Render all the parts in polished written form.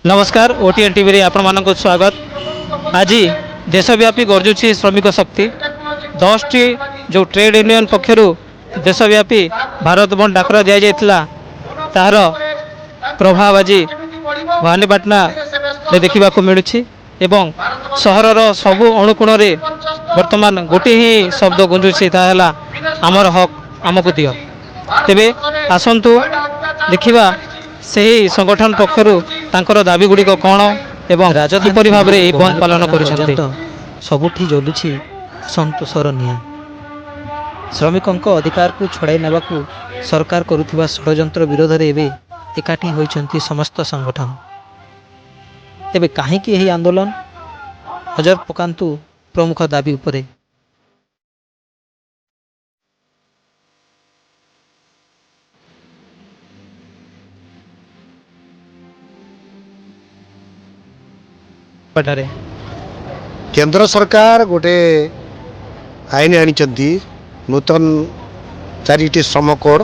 नमस्कार ओटीएन टीवी रे आपण मानक स्वागत। आज देशव्यापी गर्जुची श्रमिक शक्ति 10टी जो ट्रेड यूनियन पक्षर देशव्यापी भारत बंद डाकरा दि जाइथिला तार प्रभाव आज भवानीपाटना रे देखा मिलूँ एवं सहरर सबु अणुकोण वर्तमान गोटे ही शब्द गुंजुची ताहला आमर हक आमको दियो। तेबे आसंतु देखिबा ସେହି संगठन पक्षर तांकर दाबी गुड़िक कौन एवं राजनीति किपरि भाव में बंद पालन कर सबुठी जलुछि संतोषर निया। श्रमिकों अधिकार को छड़ाई नेबाकू सरकार करुथिबा षड्यंत्र विरोध में एवं एकाठी होइछन्ति समस्त संगठन। तेबे काहेकि यही आंदोलन नजर पकांतु प्रमुख दाबी उपरे। केंद्र सरकार गोटे आईन आनी नूतन 4टी श्रम कोड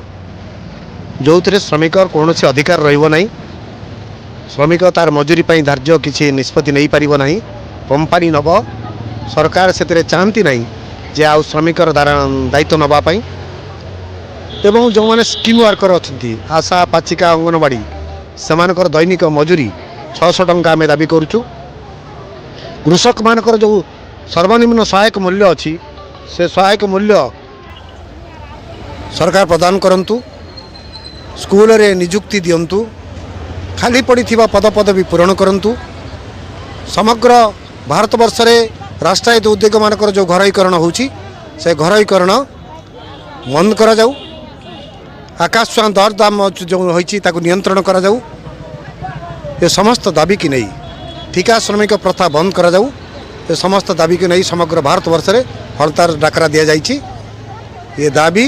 जो थे श्रमिक कौन से अधिकार रही श्रमिक तार मजूरी पर धार्य किसी निष्पत्ति नहीं पार ना कंपानी नब सरकार से चाहती ना जे आउ श्रमिकर दायित्व नापी एवं जो मैंने स्किल वर्कर अच्छा आशा पाचिका अंगनवाड़ी से दैनिक मजूरी 600 टंका आम दाबी करुचु। कृषक मानकर जो सर्वनिम्न सहायक मूल्य अच्छी से सहायक मूल्य सरकार प्रदान करंतु। स्कूल रे निजुक्ति दियंतु। खाली पड़ी पदपदवी पूरण करंतु। समग्र भारत वर्ष रे राष्ट्रायत्त उद्योग मानकर जो घरोईकरण होची से घरोईकरण बंद करा जाऊ। आकाश छुआ दर दाम जो होईची ताकु नियंत्रण करा जाऊ। ये समस्त दाबी की नहीं ठिका श्रमिक प्रथा बंद करा जाऊ। ये समस्त दाबी के नहीं समग्र भारत वर्ष रे हड़ताल डाकरा दिया जाइछि। ये दाबी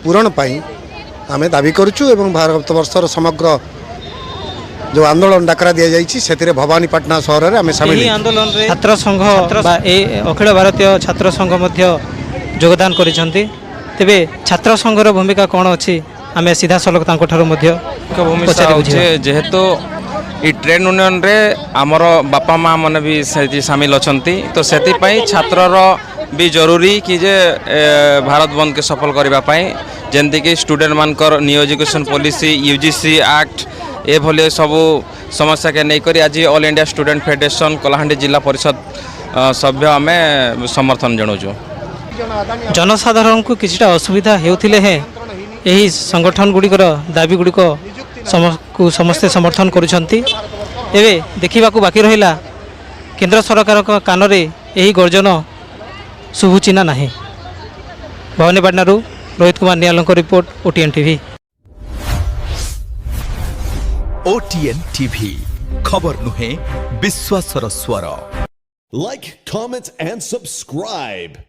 पूरण पाई आमे दाबी करुचु एवं भारत वर्षर समग्र जो आंदोलन डाकरा दिया जाइछि सेतिरे भवानीपाटना शहर रे आमे शामिल आंदोलन रे छात्र संघ अखिल भारतीय छात्र संघ मध्य योगदान करिसंती। तेबे छात्र संघर भूमिका कौन अच्छी आमे सीधा सलग तांको ठारो मध्य भूमिका जेहेतु ई ट्रेड यूनियन रे आमर बापा माँ मैंने भी सामिल अछंती तो सेतिपाई छात्रर भी जरूरी कि जे भारत बंद के सफल करबा पाई जेंति कि स्टूडेंट मानकर new education policy UGC act ए भले सबू समस्या के नहीं करी आज all India student federation Kalahandi जिला परिषद सभ्य आम समर्थन जनाऊँ। जनसाधारण को किछटा असुविधा हेउथिले हैं यही संगठन गुड़िकर दाबी गुड़िक को समस्ते समर्थन करुछंती। एवे देखा बाकी रहिला केंद्र सरकार कान रे यही गर्जन शुभुची ना नहीं। भवानीपाटना रोहित कुमार नियालंक report OTN TV. OTN TV खबर नुहे विश्वासर स्वर। Like, comment and subscribe.